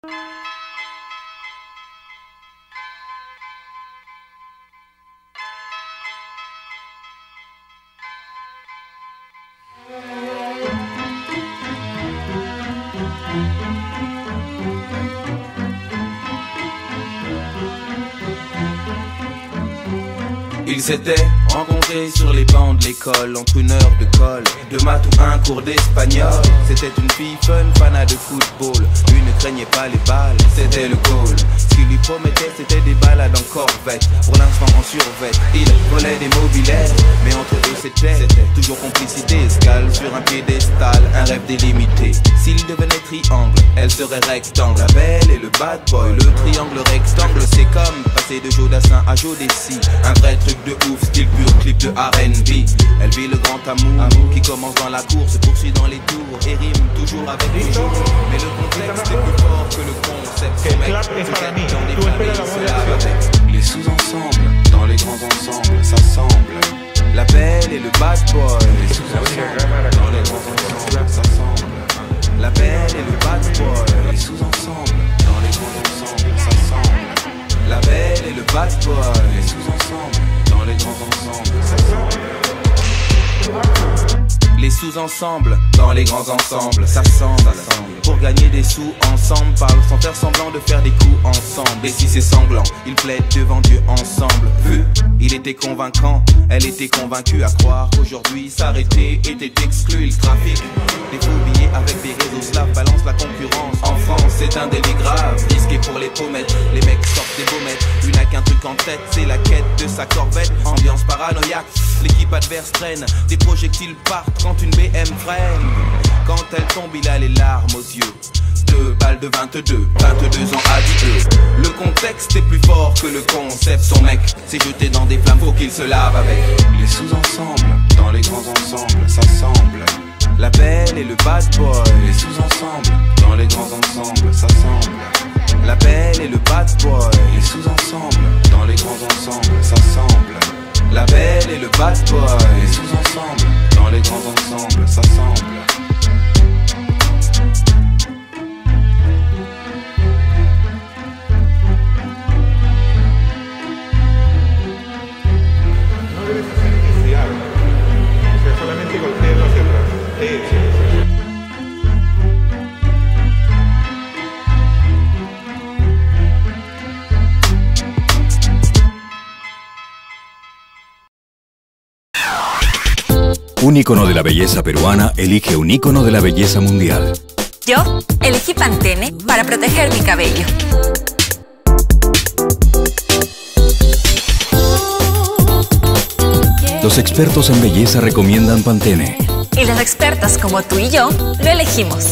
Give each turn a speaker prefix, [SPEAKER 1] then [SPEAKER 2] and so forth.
[SPEAKER 1] Ils s'étaient rencontrés sur les bancs de l'école, entre une heure de colle, de maths ou un cours d'espagnol. C'était une fille fun, fanat de football. Lui ne craignait pas les balles, c'était le goal. Ce qu'il lui promettait, c'était des balades en corvette. Pour l'instant en survêt, il volait des mobilettes. Mais entre eux c'était toujours complicité, escale sur un piédestal, un rêve délimité. S'il devenait triangle, elle serait rectangle. La belle et le bad boy, le triangle rectangle. C'est comme passer de Jodassin à Jodeci. Un vrai truc de ouf, style pur, clip de R&B. Elle vit le grand amour qui commence dans la cour, se poursuit dans les tours et rime toujours avec les jours. Mais le contexte est plus fort que le concept.
[SPEAKER 2] Les sous-ensembles, dans les grands ensembles, ça semble.
[SPEAKER 1] La belle et le bad boy.
[SPEAKER 2] Les sous-ensembles, dans les grands ensembles, ça semble.
[SPEAKER 1] La belle et le bad boy.
[SPEAKER 2] Les sous-ensembles, dans les grands ensembles, ça semble.
[SPEAKER 1] La belle et le bad boy.
[SPEAKER 2] Les sous-ensembles, dans les grands ensembles, ça semble.
[SPEAKER 1] Les sous-ensembles, dans les grands ensembles, ça semble. Pour gagner des sous ensemble, parle sans faire semblant de faire des coups ensemble. Et si c'est sanglant, ils plaident devant Dieu ensemble. Vu, il était convaincant, elle était convaincue à croire qu'aujourd'hui s'arrêter était exclu. Il trafic des faux billets avec des réseaux slaves, balance la concurrence. En France, c'est un délit grave, risqué pour les pommettes. Les mecs sortent des baumettes, une a qu'un truc en tête, c'est la quête de sa corvette. Ambiance paranoïaque, l'équipe adverse traîne, des projectiles partent quand une BM freine. Quand elle tombe, il a les larmes aux yeux. 2 balles de 22 ans adieu. Le contexte est plus fort que le concept. Son mec s'est jeté dans des flammes, faut qu'il se lave avec.
[SPEAKER 2] Les sous-ensembles, dans les grands ensembles, ça semble.
[SPEAKER 1] La belle et le bad boy.
[SPEAKER 2] Les sous-ensembles, dans les grands ensembles, ça semble.
[SPEAKER 1] La belle et le bad boy.
[SPEAKER 2] Les sous-ensembles, dans les grands ensembles, ça semble.
[SPEAKER 1] La belle et le bad boy.
[SPEAKER 2] Les sous-ensembles, dans les grands ensembles, ça semble.
[SPEAKER 3] Un ícono de la belleza peruana elige un ícono de la belleza mundial.
[SPEAKER 4] Yo elegí Pantene para proteger mi cabello.
[SPEAKER 3] Los expertos en belleza recomiendan Pantene.
[SPEAKER 4] Y las expertas como tú y yo lo elegimos.